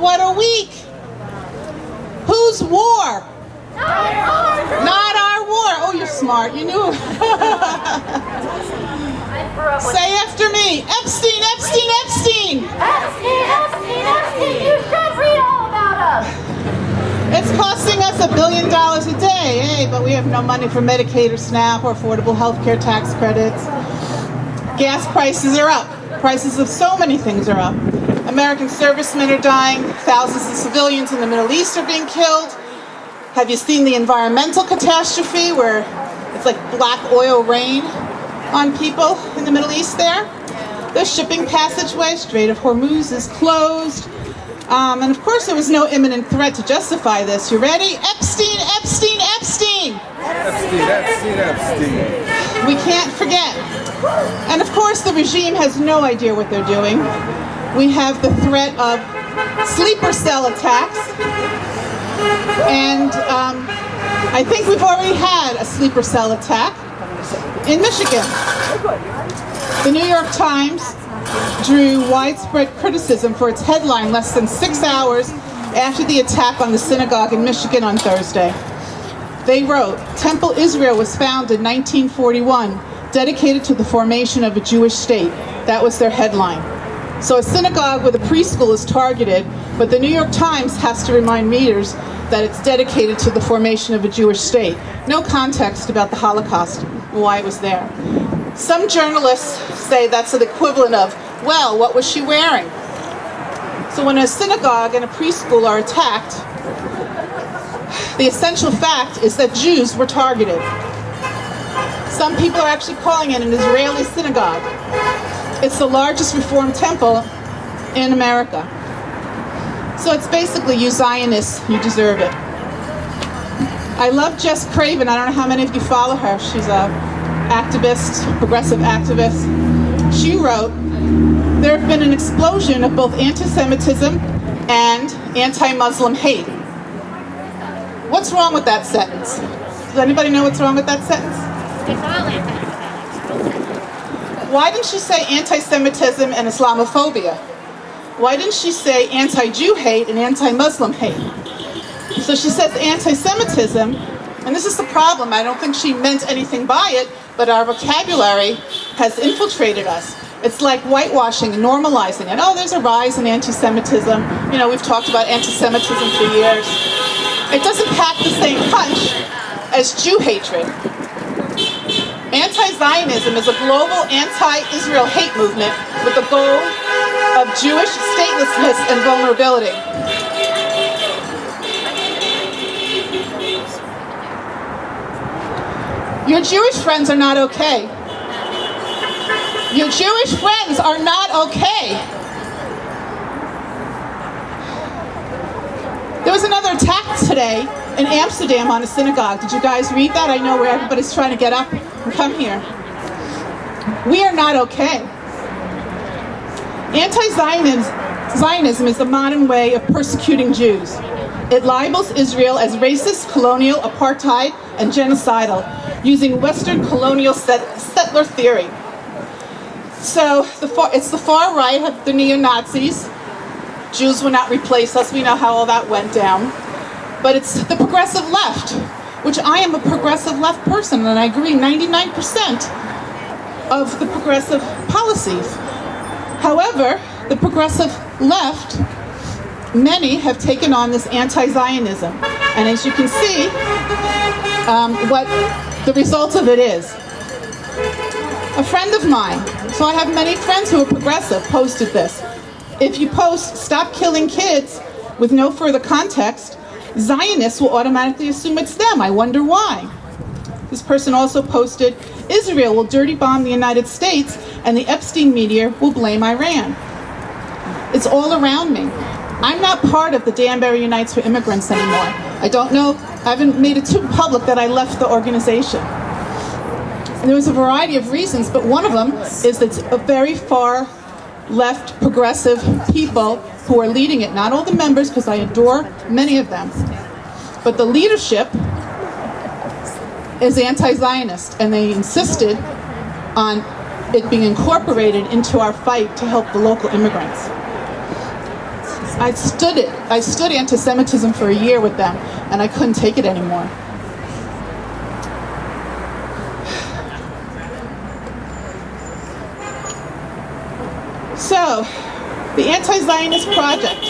what a week! Whose war? Not our war. Oh, you're smart. You knew. Say after me. Epstein, Epstein, Epstein. Epstein, Epstein, Epstein. You should read all about us. It's costing us $1 billion a day, hey, but we have no money for Medicaid or SNAP or affordable health care tax credits. Gas prices are up. Prices of so many things are up. American servicemen are dying. Thousands of civilians in the Middle East are being killed. Have you seen the environmental catastrophe where it's like black oil rain on people in the Middle East there? The shipping passageway, Strait of Hormuz, is closed. And of course there was no imminent threat to justify this. You ready? Epstein, Epstein, Epstein! Epstein, Epstein, Epstein. We can't forget. And of course the regime has no idea what they're doing. We have the threat of sleeper cell attacks. And I think we've already had a sleeper cell attack in Michigan. The New York Times drew widespread criticism for its headline less than 6 hours after the attack on the synagogue in Michigan on Thursday. They wrote, Temple Israel was founded in 1941, dedicated to the formation of a Jewish state. That was their headline. So a synagogue with a preschool is targeted, but the New York Times has to remind readers that it's dedicated to the formation of a Jewish state. No context about the Holocaust and why it was there. Some journalists say that's the equivalent of, well, what was she wearing? So when a synagogue and a preschool are attacked, the essential fact is that Jews were targeted. Some people are actually calling it an Israeli synagogue. It's the largest Reform temple in America. So it's basically, you Zionists, you deserve it. I love Jess Craven. I don't know how many of you follow her. She's a activist, progressive activist. She wrote, there have been an explosion of both anti-Semitism and anti-Muslim hate. What's wrong with that sentence? Does anybody know what's wrong with that sentence? It's all anti-Semitic. Why didn't she say anti-Semitism and Islamophobia? Why didn't she say anti-Jew hate and anti-Muslim hate? So she says anti-Semitism, and this is the problem. I don't think she meant anything by it, but our vocabulary has infiltrated us. It's like whitewashing and normalizing it. Oh, there's a rise in anti-Semitism. You know, we've talked about anti-Semitism for years. It doesn't pack the same punch as Jew hatred. Anti-Zionism is a global anti-Israel hate movement with the goal of Jewish statelessness and vulnerability. Your Jewish friends are not okay. Your Jewish friends are not okay. There was another attack today in Amsterdam on a synagogue. Did you guys read that? I know where everybody's trying to get up and come here. We are not okay. Anti-Zionism is the modern way of persecuting Jews. It libels Israel as racist, colonial, apartheid, and genocidal, using Western colonial settler theory. So it's the far right of the neo-Nazis. Jews will not replace us. We know how all that went down. But it's the progressive left, which I am a progressive left person, and I agree 99% of the progressive policies. However, the progressive left, many have taken on this anti-Zionism. And as you can see, what the result of it is. A friend of mine, so I have many friends who are progressive, posted this. If you post, stop killing kids, with no further context, Zionists will automatically assume it's them. I wonder why. This person also posted, Israel will dirty bomb the United States and the Epstein media will blame Iran. It's all around me. I'm not part of the Danbury Unites for Immigrants anymore. I don't know, I haven't made it too public that I left the organization. And there was a variety of reasons, but one of them is that it's a very far left progressive people who are leading it. Not all the members, because I adore many of them. But the leadership is anti-Zionist, and they insisted on it being incorporated into our fight to help the local immigrants. I stood it. I stood anti-Semitism for a year with them, and I couldn't take it anymore. So, the Anti-Zionist Project,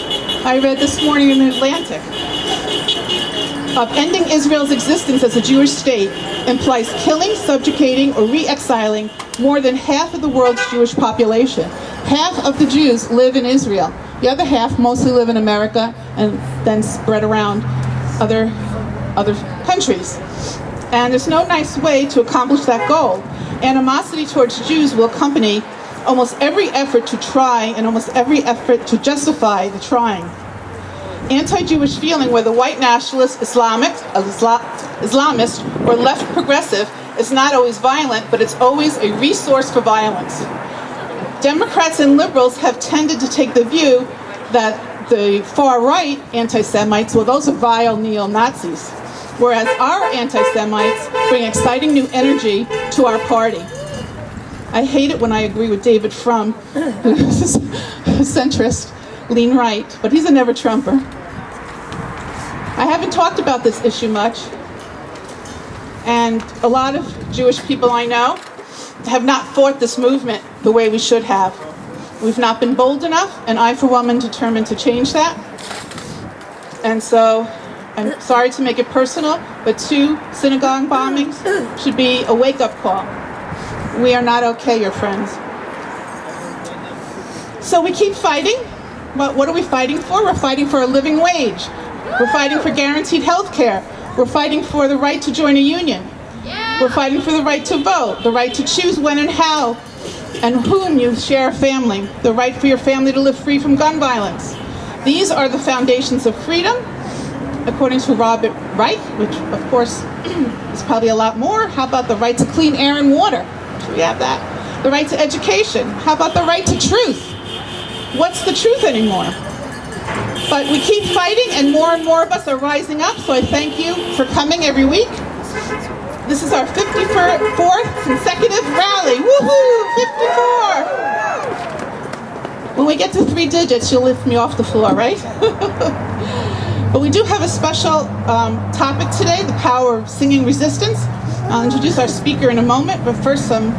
I read this morning in the Atlantic, of ending Israel's existence as a Jewish state implies killing, subjugating, or re-exiling more than half of the world's Jewish population. Half of the Jews live in Israel. The other half mostly live in America and then spread around other countries. And there's no nice way to accomplish that goal. Animosity towards Jews will accompany almost every effort to try and almost every effort to justify the trying. Anti-Jewish feeling, whether white nationalist, Islamist, or left progressive, is not always violent, but it's always a resource for violence. Democrats and liberals have tended to take the view that the far-right anti-Semites, well, those are vile neo-Nazis, whereas our anti-Semites bring exciting new energy to our party. I hate it when I agree with David Frum, who's a centrist, lean right, but he's a never-Trumper. I haven't talked about this issue much, and a lot of Jewish people I know have not fought this movement the way we should have. We've not been bold enough, and I, for one, am determined to change that. And so, I'm sorry to make it personal, but 2 synagogue bombings should be a wake-up call. We are not okay, your friends. So we keep fighting. But what are we fighting for? We're fighting for a living wage. We're fighting for guaranteed health care. We're fighting for the right to join a union. We're fighting for the right to vote, the right to choose when and how and whom you share a family, the right for your family to live free from gun violence. These are the foundations of freedom, according to Robert Reich, which of course is probably a lot more. How about the right to clean air and water? Should we have that? The right to education. How about the right to truth? What's the truth anymore? But we keep fighting, and more of us are rising up, so I thank you for coming every week. This is our 54th consecutive rally. Woohoo! 54! When we get to 3 digits, you'll lift me off the floor, right? But we do have a special topic today, the power of singing resistance. I'll introduce our speaker in a moment, but first some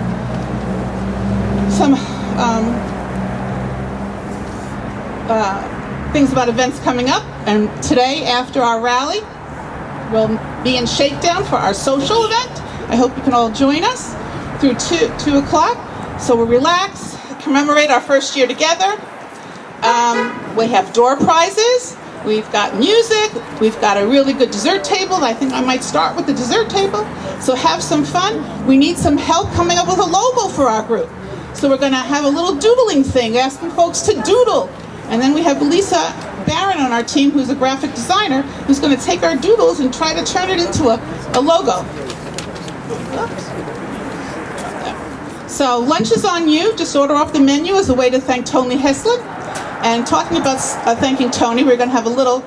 things about events coming up. And today, after our rally, we'll be in Shakedown for our social event. I hope you can all join us through 2 o'clock. So we'll relax, commemorate our first year together. We have door prizes. We've got music. We've got a really good dessert table. I think I might start with the dessert table. So have some fun. We need some help coming up with a logo for our group. So we're going to have a little doodling thing, asking folks to doodle. And then we have Lisa Barron on our team, who's a graphic designer, who's going to take our doodles and try to turn it into a logo. Oops. So lunch is on you. Just order off the menu as a way to thank Tony Heslin. And talking about thanking Tony, we're going to have a little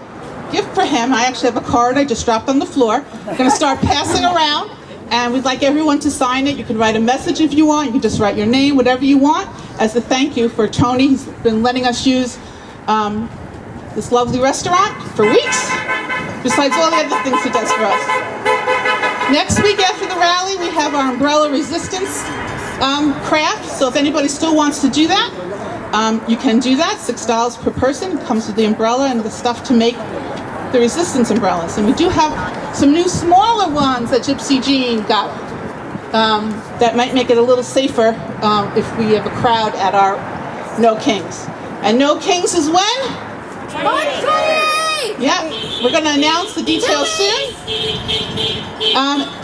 gift for him. I actually have a card I just dropped on the floor. We're going to start passing around, and we'd like everyone to sign it. You can write a message if you want. You can just write your name, whatever you want, as a thank you for Tony. He's been letting us use this lovely restaurant for weeks, besides all the other things he does for us. Next week after the rally, we have our umbrella resistance craft. So if anybody still wants to do that, you can do that. $6 per person. It comes with the umbrella and the stuff to make the resistance umbrellas. And we do have some new smaller ones that Gypsy Jean got that might make it a little safer if we have a crowd at our No Kings. And No Kings is when? Yeah, we're going to announce the details soon.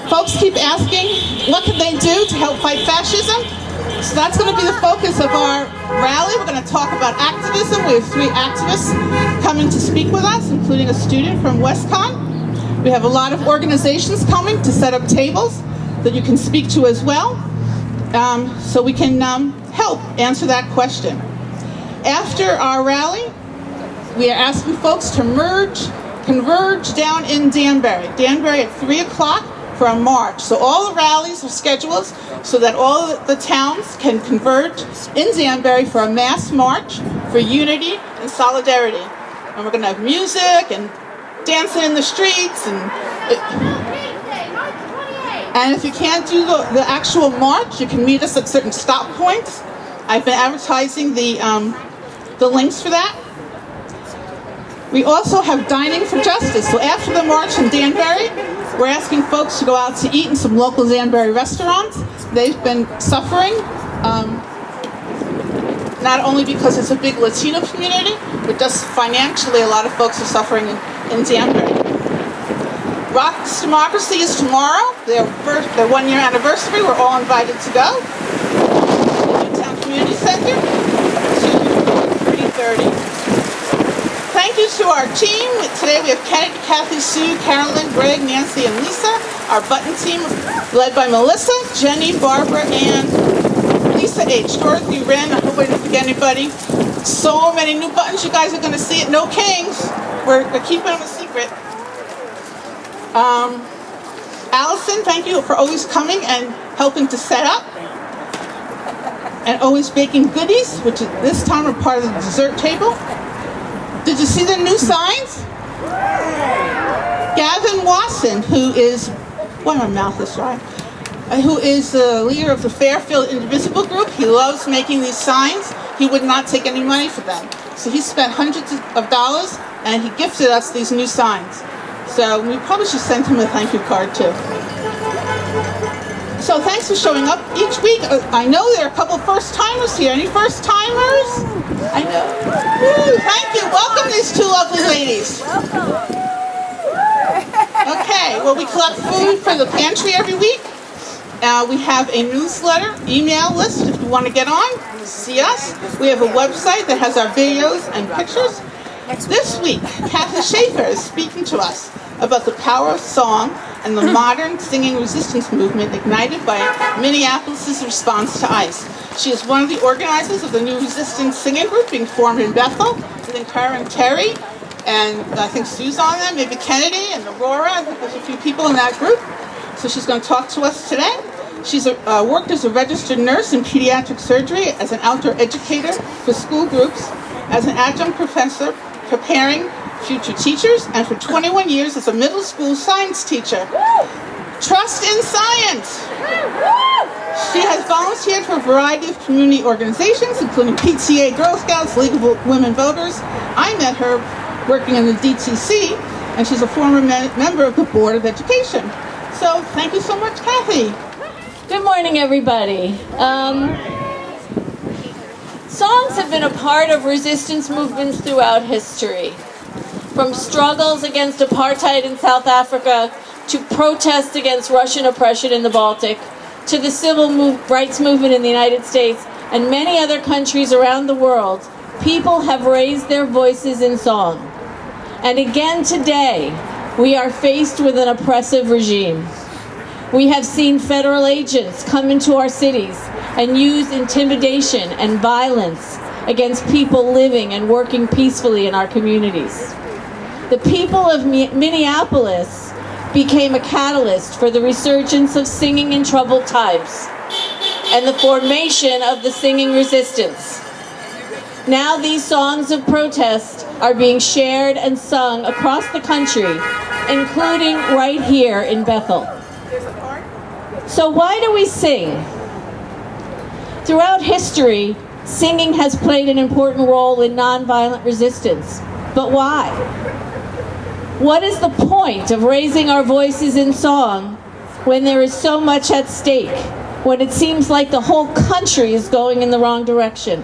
Folks keep asking, what can they do to help fight fascism? So that's going to be the focus of our rally. We're going to talk about activism. We have 3 activists coming to speak with us, including a student from WestCon. We have a lot of organizations coming to set up tables that you can speak to as well, so we can help answer that question. After our rally, we are asking folks to converge down in Danbury. Danbury at 3 o'clock for a march. So all the rallies are scheduled so that all the towns can converge in Danbury for a mass march for unity and solidarity. and we're going to have music and dancing in the streets. And if you can't do the actual march, you can meet us at certain stop points. I've been advertising the links for that. We also have Dining for Justice. So after the march in Danbury, we're asking folks to go out to eat in some local Danbury restaurants. They've been suffering, not only because it's a big Latino community, but just financially a lot of folks are suffering in Danbury. Rock's Democracy is tomorrow, their 1-year anniversary. We're all invited to go. The Newtown Community Center, 3:30. Thank you to our team. Today we have Kathy, Sue, Carolyn, Greg, Nancy, and Lisa. Our button team led by Melissa, Jenny, Barbara, and Lisa H. Dorothy Wren. I hope I didn't forget anybody. So many new buttons you guys are going to see at No Kings. We're keeping them a secret. Allison, thank you for always coming and helping to set up. And always baking goodies, which this time are part of the dessert table. Did you see the new signs? Gavin Wasson, who is, why my mouth is dry, who is the leader of the Fairfield Indivisible Group. He loves making these signs. He would not take any money for them. So he spent hundreds of dollars and he gifted us these new signs. So we probably should send him a thank you card too. So thanks for showing up each week. I know there are a couple first-timers here. Any first-timers? I know. Woo, thank you. Welcome these two lovely ladies. Okay, well we collect food for the pantry every week. We have a newsletter, email list if you want to get on, see us. We have a website that has our videos and pictures. This week, Kathy Schaefer is speaking to us about the power of song and the modern singing resistance movement ignited by Minneapolis' response to ICE. She is one of the organizers of the new resistance singing group being formed in Bethel, with Karen and Terry, and I think Sue's on them, maybe Kennedy and Aurora. I think there's a few people in that group. So she's going to talk to us today. She's worked as a registered nurse in pediatric surgery, as an outdoor educator for school groups, as an adjunct professor preparing future teachers, and for 21 years as a middle school science teacher. Trust in science! She has volunteered for a variety of community organizations, including PTA, Girl Scouts, League of Women Voters. I met her working in the DTC, and she's a former member of the Board of Education. So thank you so much, Kathy. Good morning, everybody. Songs have been a part of resistance movements throughout history. From struggles against apartheid in South Africa, to protests against Russian oppression in the Baltic, to the civil rights movement in the United States, and many other countries around the world, people have raised their voices in song. And again today, we are faced with an oppressive regime. We have seen federal agents come into our cities and use intimidation and violence against people living and working peacefully in our communities. The people of Minneapolis became a catalyst for the resurgence of singing in troubled times and the formation of the singing resistance. Now these songs of protest are being shared and sung across the country, including right here in Bethel. So why do we sing? Throughout history, singing has played an important role in nonviolent resistance. But why? What is the point of raising our voices in song when there is so much at stake, when it seems like the whole country is going in the wrong direction?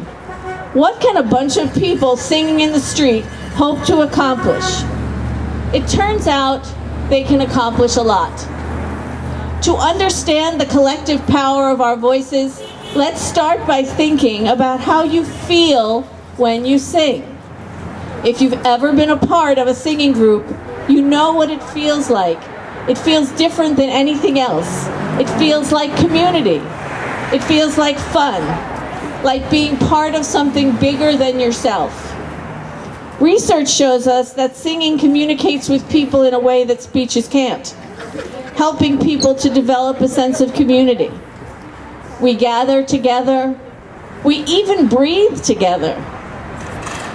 What can a bunch of people singing in the street hope to accomplish? It turns out they can accomplish a lot. To understand the collective power of our voices, let's start by thinking about how you feel when you sing. If you've ever been a part of a singing group, you know what it feels like. It feels different than anything else. It feels like community. It feels like fun, like being part of something bigger than yourself. Research shows us that singing communicates with people in a way that speeches can't, helping people to develop a sense of community. We gather together. We even breathe together.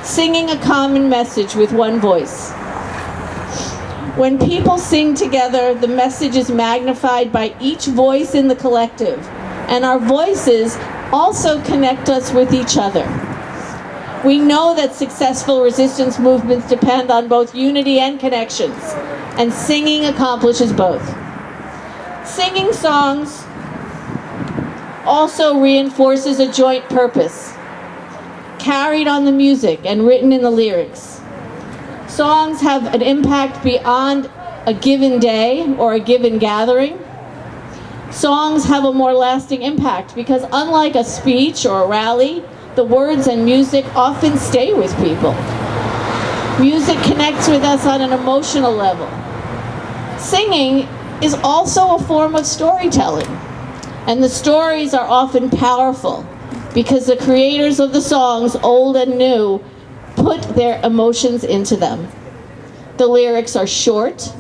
singing a common message with one voice. When people sing together, the message is magnified by each voice in the collective, and our voices also connect us with each other. We know that successful resistance movements depend on both unity and connections, and singing accomplishes both. Singing songs also reinforces a joint purpose, carried on the music and written in the lyrics. Songs have an impact beyond a given day or a given gathering. Songs have a more lasting impact because unlike a speech or a rally, the words and music often stay with people. Music connects with us on an emotional level. Singing is also a form of storytelling, and the stories are often powerful because the creators of the songs, old and new, put their emotions into them. The lyrics are short,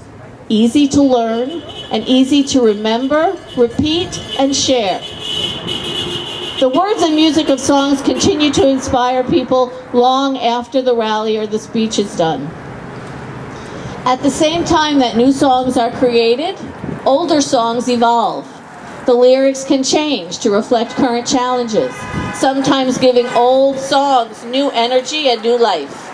easy to learn, and easy to remember, repeat, and share. The words and music of songs continue to inspire people long after the rally or the speech is done. At the same time that new songs are created, older songs evolve. The lyrics can change to reflect current challenges, sometimes giving old songs new energy and new life.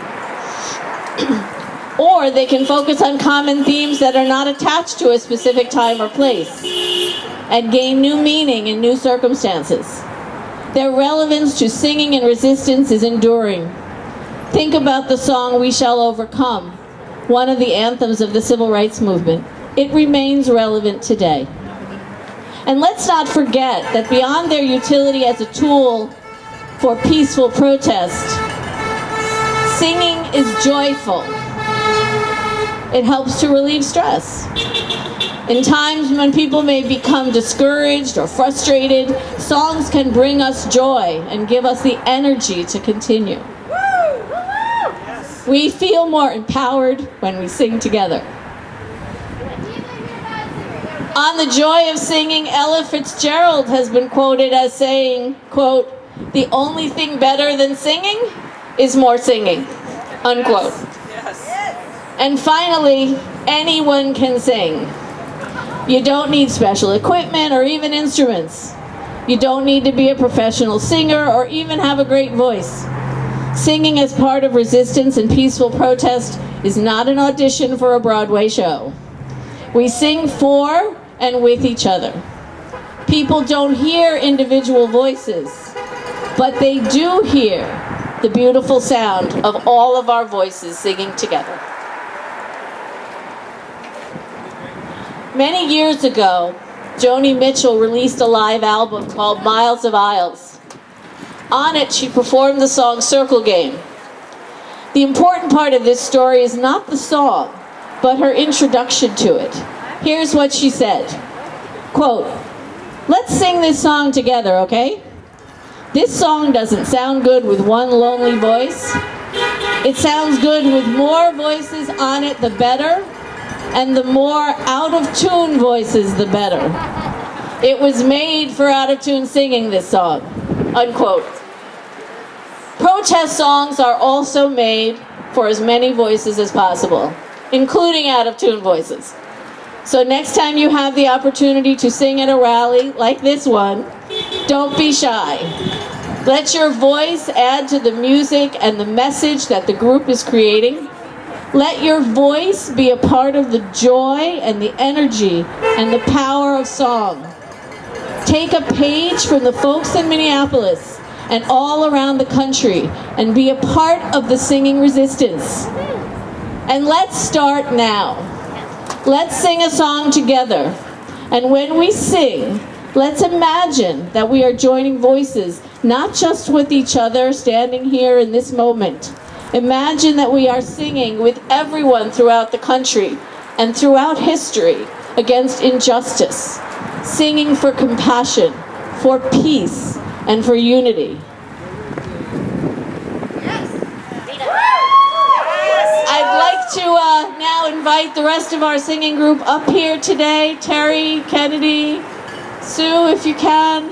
Or they can focus on common themes that are not attached to a specific time or place and gain new meaning in new circumstances. Their relevance to singing and resistance is enduring. Think about the song "We Shall Overcome," one of the anthems of the civil rights movement. It remains relevant today. And let's not forget that beyond their utility as a tool for peaceful protest, singing is joyful. It helps to relieve stress. In times when people may become discouraged or frustrated, songs can bring us joy and give us the energy to continue. We feel more empowered when we sing together. On the joy of singing, Ella Fitzgerald has been quoted as saying, quote, "The only thing better than singing is more singing," unquote. And finally, anyone can sing. You don't need special equipment or even instruments. You don't need to be a professional singer or even have a great voice. Singing as part of resistance and peaceful protest is not an audition for a Broadway show. We sing for and with each other. People don't hear individual voices, but they do hear the beautiful sound of all of our voices singing together. Many years ago, Joni Mitchell released a live album called Miles of Aisles. On it, she performed the song Circle Game. The important part of this story is not the song, but her introduction to it. Here's what she said, quote, "Let's sing this song together, okay? This song doesn't sound good with one lonely voice. It sounds good with more voices on it, the better, and the more out-of-tune voices, the better. It was made for out-of-tune singing, this song," unquote. Protest songs are also made for as many voices as possible, including out-of-tune voices. So next time you have the opportunity to sing at a rally like this one, don't be shy. Let your voice add to the music and the message that the group is creating. Let your voice be a part of the joy and the energy and the power of song. Take a page from the folks in Minneapolis and all around the country and be a part of the singing resistance. And let's start now. Let's sing a song together. And when we sing, let's imagine that we are joining voices, not just with each other standing here in this moment. Imagine that we are singing with everyone throughout the country and throughout history against injustice, singing for compassion, for peace, and for unity. I'd like to now invite the rest of our singing group up here today. Terry, Kennedy, Sue, if you can.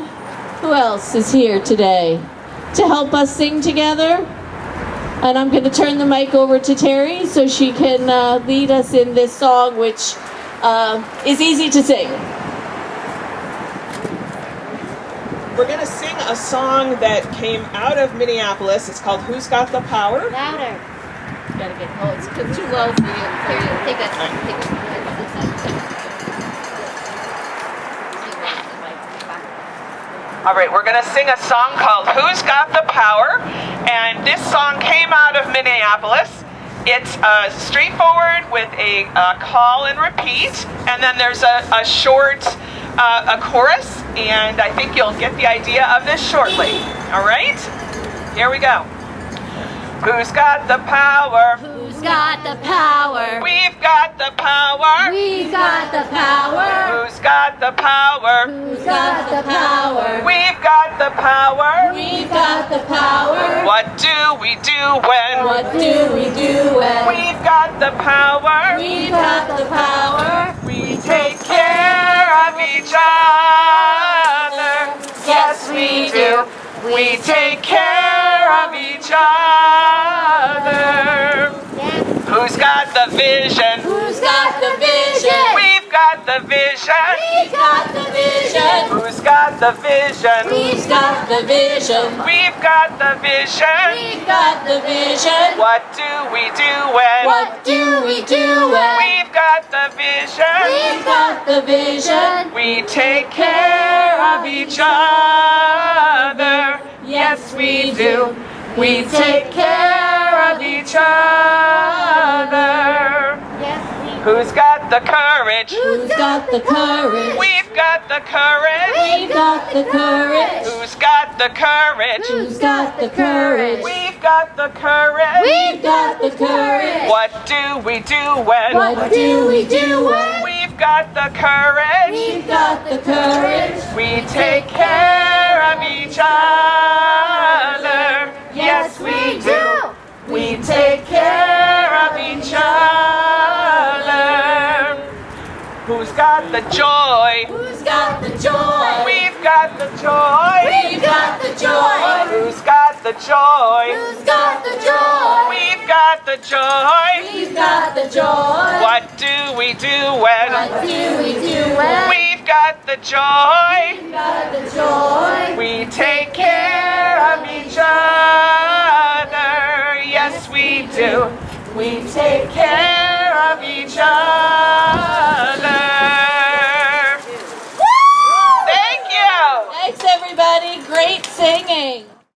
Who else is here today to help us sing together? And I'm going to turn the mic over to Terry so she can lead us in this song, which is easy to sing. We're going to sing a song that came out of Minneapolis. It's called Who's Got the Power? Louder. You gotta get, oh, it's too low for you. Here, take that. Take it. All right, we're going to sing a song called Who's Got the Power? And this song came out of Minneapolis. It's straightforward with a call and repeat, and then there's a short a chorus, and I think you'll get the idea of this shortly. All right? Here we go. Who's got the power? Who's got the power? We've got the power. We got the power. Who's got the power? Who's got the power? We've got the power. We've got the power. What do we do when? What do we do when We've got the power. we've got the power? We take care of each other. Yes, we do. We take care of each other. Who's got the vision? Who's got the vision? We've got the vision. We've got the vision. Who's got the vision? We've got the vision. We've got the vision. We've got the vision. What do we do when? What do we do when We've got the vision. we've got the vision? We take care of each other. Yes, we do. We take care of each other. Who's got the courage? Who's got the courage? We've got the courage. We've got the courage. Who's got the courage? Who's got the courage? We've got the courage. We've got the courage. What do we do when? What do we do when We've got the courage. we've got the courage? We take care of each other. Yes, we do. We take care of each other. Who's got the joy? Who's got the joy? We've got the joy. We've got the joy. Who's got the joy? Who's got the joy? We've got the joy. We've got the joy. What do we do when? What do we do when We've got the joy. we've got the joy? We take care of each other. Yes, we do. We take care